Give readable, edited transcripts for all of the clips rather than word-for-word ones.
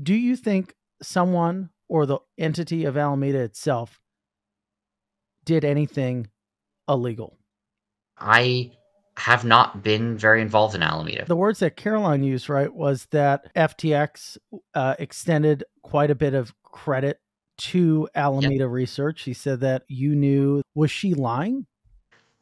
Do you think someone or the entity of Alameda itself did anything illegal? I have not been very involved in Alameda. The words that Caroline used, right, was that FTX extended quite a bit of credit to Yeah, Alameda Research. She said that you knew. Was she lying?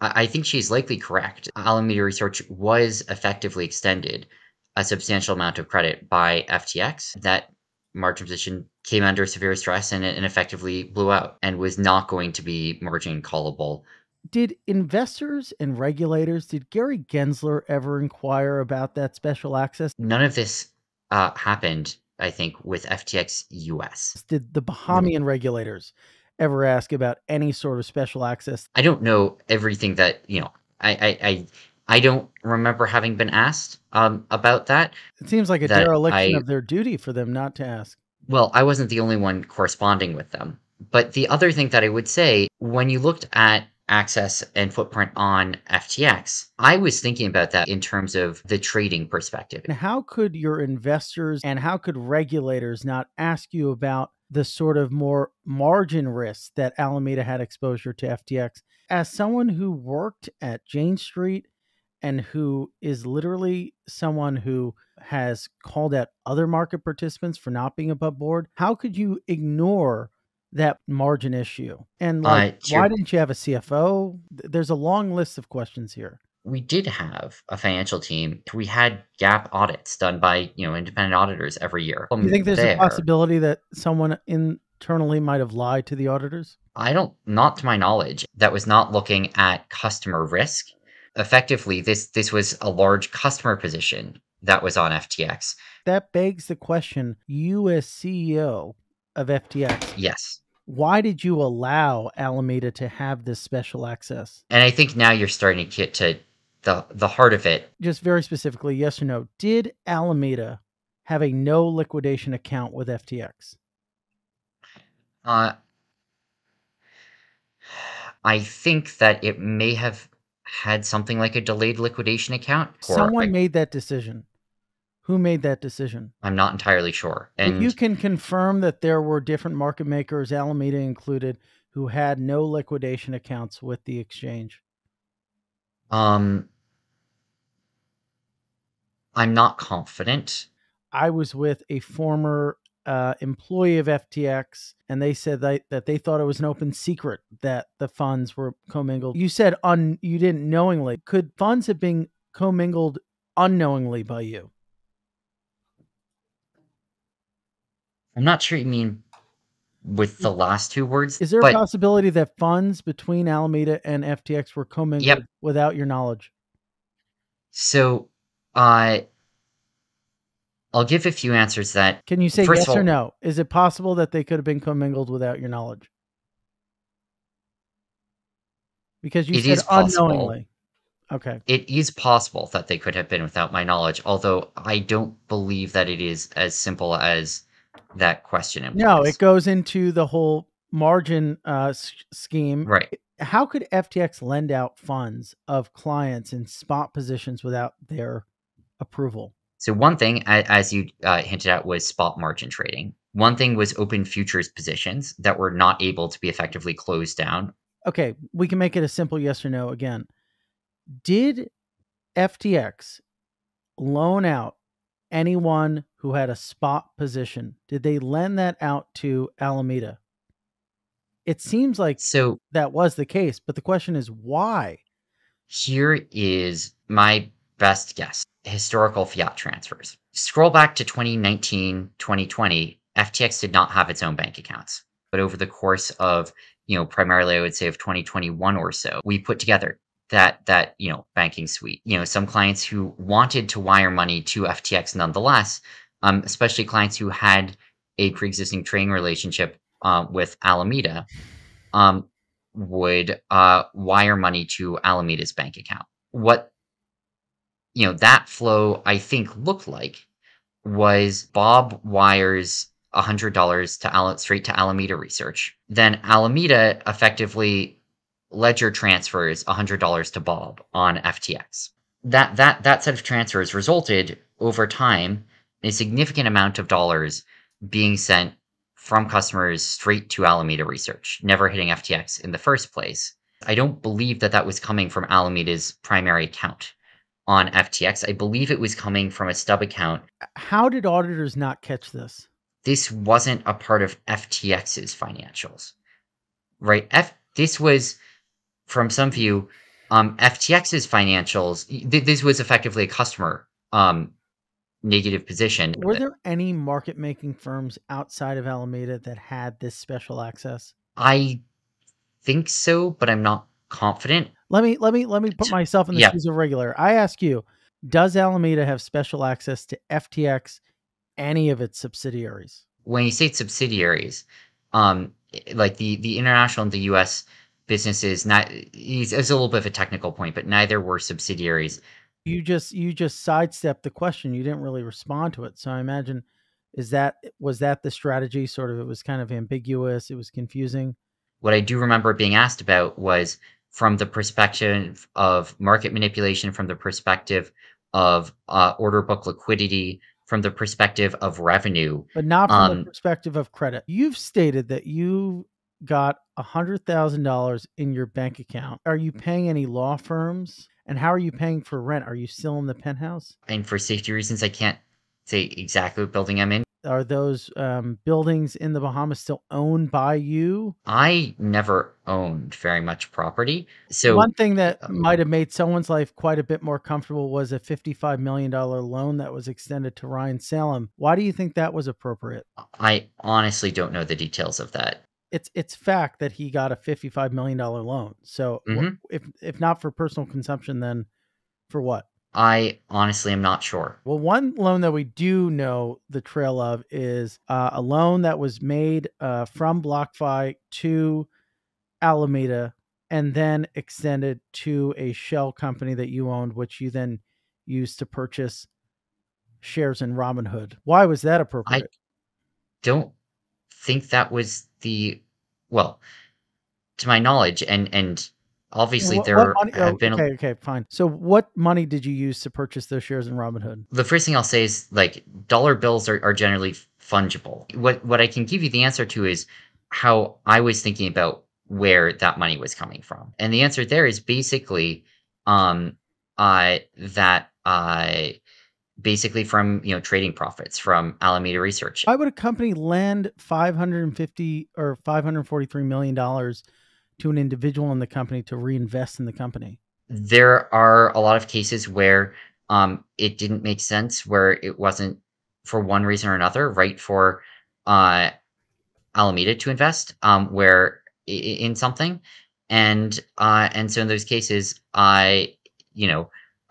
I think she's likely correct. Alameda Research was effectively extended a substantial amount of credit by FTX. That margin position came under severe stress and effectively blew out and was not going to be margin callable. Did investors and regulators, did Gary Gensler ever inquire about that special access? None of this happened, I think, with FTX US. Did the Bahamian regulators ever ask about any sort of special access? I don't know everything that, I don't remember having been asked about that. It seems like a That dereliction I of their duty for them not to ask. Well, I wasn't the only one corresponding with them. But the other thing that I would say, when you looked at access and footprint on FTX, I was thinking about that in terms of the trading perspective. And how could your investors and how could regulators not ask you about the sort of more margin risks that Alameda had exposure to FTX? As someone who worked at Jane Street and who is literally someone who has called out other market participants for not being above board, how could you ignore that margin issue? And like, To why your didn't you have a CFO? There's a long list of questions here. We did have a financial team. We had gap audits done by, independent auditors every year. You think there's a There, possibility that someone internally might have lied to the auditors? not to my knowledge, that was not looking at customer risk. Effectively, this was a large customer position that was on FTX. That begs the question, you as CEO of FTX, Yes. why did you allow Alameda to have this special access? And I think now you're starting to get to the heart of it. Just very specifically, yes or no, did Alameda have a no liquidation account with FTX? Uh, I think that it may have had something like a delayed liquidation account, or Someone made that decision. Who made that decision? I'm not entirely sure. If you And can confirm that there were different market makers, Alameda included, who had no liquidation accounts with the exchange. um, I'm not confident. I was with a former employee of FTX, and they said that they thought it was an open secret that the funds were commingled. You said you didn't knowingly. Could funds have been commingled unknowingly by you? I'm not sure you mean with the last two words, Is there a but possibility that funds between Alameda and FTX were yep. commingled without your knowledge? So, uh, I'll give a few answers that, Can you say first of yes or all, no? Is it possible that they could have been commingled without your knowledge? Because you it said is possible. unknowingly. Okay. It is possible that they could have been without my knowledge, although I don't believe that it is as simple as that question No, it implies. goes into the whole margin scheme. Right. How could FTX lend out funds of clients in spot positions without their approval? So one thing, as you hinted at, was spot margin trading. One thing was open futures positions that were not able to be effectively closed down. Okay, we can make it a simple yes or no again. Did FTX loan out anyone who had a spot position? Did they lend that out to Alameda? It seems like So that was the case, but the question is why? here is my best guess: historical fiat transfers. Scroll back to 2019, 2020, FTX did not have its own bank accounts. But over the course of, primarily I would say of 2021 or so, we put together that banking suite. Some clients who wanted to wire money to FTX nonetheless, especially clients who had a pre-existing trading relationship with Alameda, um, would wire money to Alameda's bank account. What that flow I think looked like was Bob wires $100 to straight to Alameda Research. Then Alameda effectively ledger transfers $100 to Bob on FTX. That set of transfers resulted over time in a significant amount of dollars being sent from customers straight to Alameda Research, never hitting FTX in the first place. I don't believe that that was coming from Alameda's primary account on FTX. I believe it was coming from a stub account. How did auditors not catch this? This wasn't a part of FTX's financials, right? This was, from some view, FTX's financials. This was effectively a customer negative position. Were there any market making firms outside of Alameda that had this special access? I think so, but I'm not confident. Let me put myself in the Yeah, shoes of a regulator. I ask you, does Alameda have special access to FTX, any of its subsidiaries? when you say subsidiaries, like the international and the U.S. businesses, not it's a little bit of a technical point, but neither were subsidiaries. You just sidestepped the question. You didn't really respond to it. So I imagine was that the strategy? Sort of, it was kind of ambiguous. It was confusing. What I do remember being asked about was from the perspective of market manipulation, from the perspective of order book liquidity, from the perspective of revenue. But not from the perspective of credit. You've stated that you got $100,000 in your bank account. Are you paying any law firms? And how are you paying for rent? Are you still in the penthouse? And for safety reasons, I can't say exactly what building I'm in. Are those buildings in the Bahamas still owned by you? I never owned very much property. So one thing that might have made someone's life quite a bit more comfortable was a $55 million loan that was extended to Ryan Salem. Why do you think that was appropriate? I honestly don't know the details of that. It's fact that he got a $55 million loan. So if not for personal consumption, then for what? I honestly am not sure. Well, one loan that we do know the trail of is a loan that was made from BlockFi to Alameda and then extended to a shell company that you owned, which you then used to purchase shares in Robinhood. Why was that appropriate? I don't think that was well, to my knowledge, and obviously okay, fine. So what money did you use to purchase those shares in Robinhood? The first thing I'll say is, like, dollar bills are generally fungible. What I can give you the answer to is how I was thinking about where that money was coming from. And the answer there is basically that basically from trading profits from Alameda Research. Why would a company lend $550 or $543 million to an individual in the company to reinvest in the company? There are a lot of cases where it didn't make sense, where it wasn't, for one reason or another, right for Alameda to invest where in something, and so in those cases,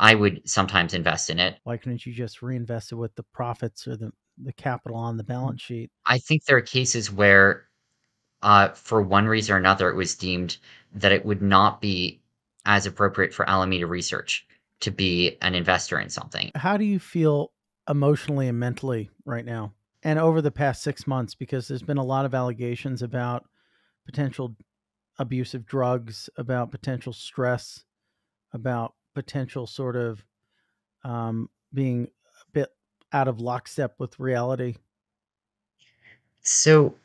I would sometimes invest in it. Why couldn't you just reinvest it with the profits or the capital on the balance sheet? I think there are cases where, for one reason or another, it was deemed that it would not be as appropriate for Alameda Research to be an investor in something. How do you feel emotionally and mentally right now? And over the past 6 months, because there's been a lot of allegations about potential abuse of drugs, about potential stress, about potential sort of being a bit out of lockstep with reality. So,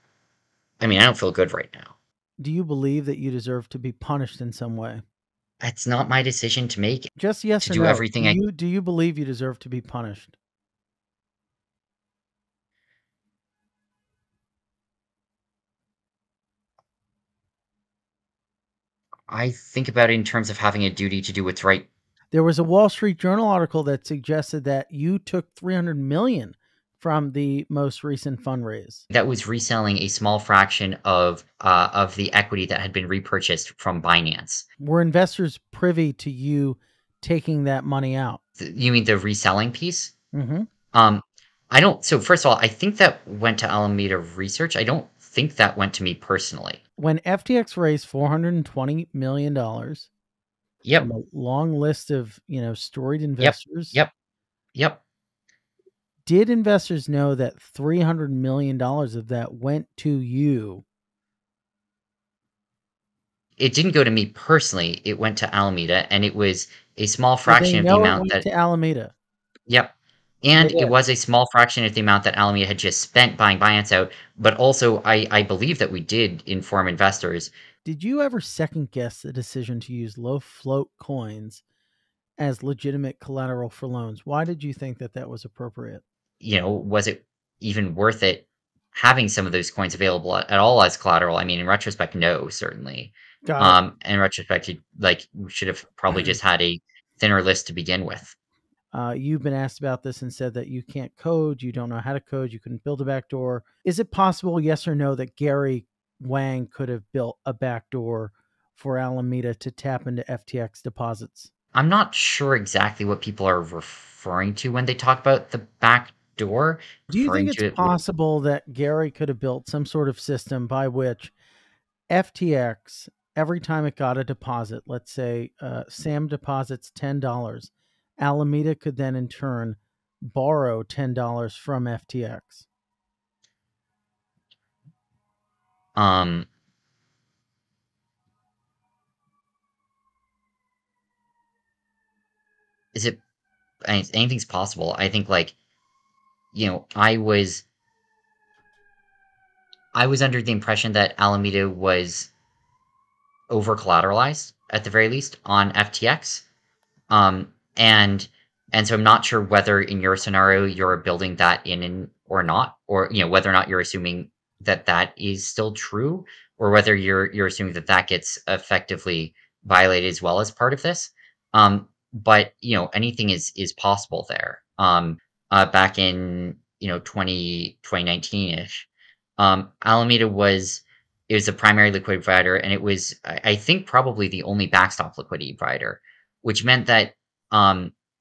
I mean, I don't feel good right now. Do you believe that you deserve to be punished in some way? It's not my decision to make. Just yes to or do no. everything Do you believe you deserve to be punished? I think about it in terms of having a duty to do what's right. There was a Wall Street Journal article that suggested that you took $300 million from the most recent fundraise. That was reselling a small fraction of the equity that had been repurchased from Binance. Were investors privy to you taking that money out? You mean the reselling piece? Mm-hmm. I don't. So first of all, I think that went to Alameda Research. I don't think that went to me personally. When FTX raised $420 million from a long list of storied investors, Yep. Did investors know that $300 million of that went to you? It didn't go to me personally. It went to Alameda, and it was a small fraction of the amount to Alameda. Yep. And They it did. was a small fraction of the amount that Alameda had just spent buying buyouts out, but also I believe that we did inform investors. Did you ever second guess the decision to use low float coins as legitimate collateral for loans? Why did you think that that was appropriate? Was it even worth it having some of those coins available at all as collateral? I mean, in retrospect, no, certainly. Got it. In retrospect, we should have probably just had a thinner list to begin with. You've been asked about this and said that you can't code, you don't know how to code, you couldn't build a backdoor. Is it possible, yes or no, that Gary Wang could have built a backdoor for Alameda to tap into FTX deposits? I'm not sure exactly what people are referring to when they talk about the back door. Do you think Referring it's to it would possible that Gary could have built some sort of system by which FTX, every time it got a deposit, let's say Sam deposits $10, Alameda could then in turn borrow $10 from FTX? um is it anything's possible. I think I was under the impression that Alameda was over collateralized at the very least on FTX. Um, and and so I'm not sure whether in your scenario you're building that in or not, or whether or not you're assuming that that is still true, or whether you're assuming that that gets effectively violated as well as part of this. But anything is possible there. Back in 2019 ish, Alameda was it was a primary liquidity provider, and it was I think probably the only backstop liquidity provider, which meant that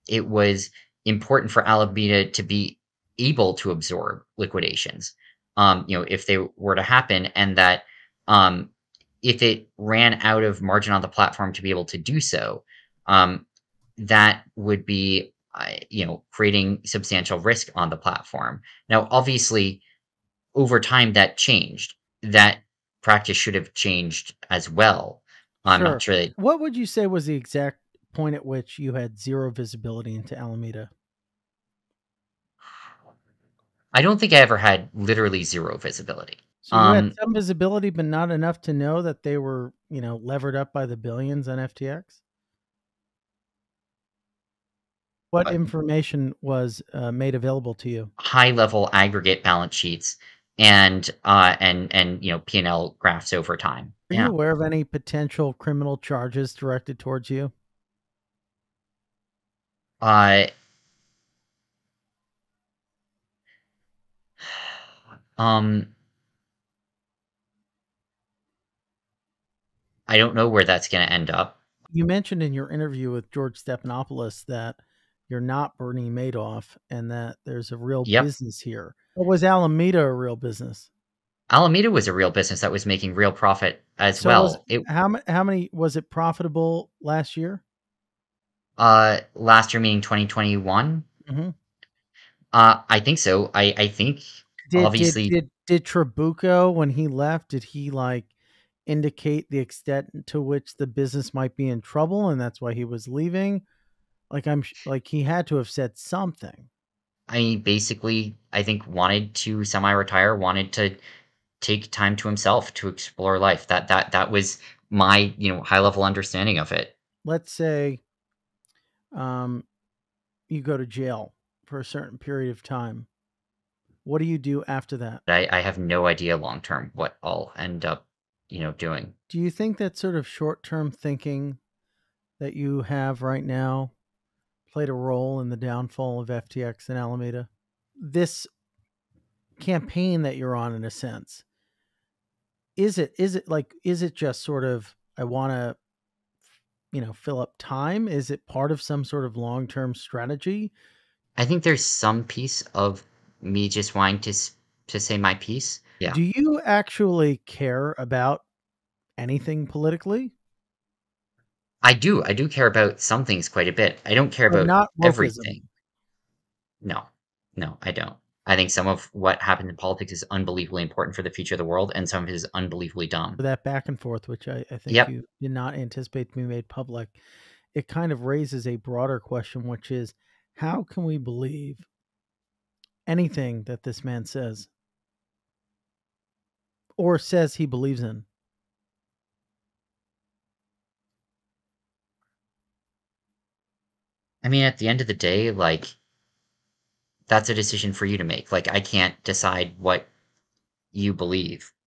it was important for Alameda to be able to absorb liquidations, if they were to happen, and that um, if it ran out of margin on the platform to be able to do so, um, that would be, creating substantial risk on the platform. Now, obviously, over time that changed. That practice should have changed as well. I'm not Sure. sure that What would you say was the exact point at which you had zero visibility into Alameda? I don't think I ever had literally zero visibility. So you had some visibility, but not enough to know that they were, levered up by the billions on FTX? What uh, information was made available to you? high level aggregate balance sheets and P&L graphs over time. Are you Yeah. aware of any potential criminal charges directed towards you? Uh, um, I don't know where that's going to end up. You mentioned in your interview with George Stephanopoulos that you're not Bernie Madoff and that there's a real Yep. business here. Or was Alameda a real business? Alameda was a real business that was making real profit as So was well. It how many was it profitable last year? last year meaning 2021. Mhm. I think so. I think Did did obviously did did Trabucco, when he left, did he, like, indicate the extent to which the business might be in trouble, and that's why he was leaving? Like, like, he had to have said something. basically I think wanted to semi-retire, wanted to take time to himself to explore life. That was my, high level understanding of it. Let's say, um, you go to jail for a certain period of time. What do you do after that? I have no idea long term what I'll end up, doing. Do you think that sort of short-term thinking that you have right now played a role in the downfall of FTX and Alameda? This campaign that you're on, in a sense, is it just sort of, I want to, fill up time? Is it part of some sort of long-term strategy? I think there's some piece of me just wanting to say my piece. Yeah. Do you actually care about anything politically? I do care about some things quite a bit. I don't care But about not wokeism. everything. No. No, I don't. I think some of what happened in politics is unbelievably important for the future of the world, and some of it is unbelievably For dumb. that back and forth, which I think Yep. you did not anticipate to be made public, it kind of raises a broader question, which is, how can we believe anything that this man says or says he believes in. I mean, at the end of the day, like, that's a decision for you to make. Like, I can't decide what you believe.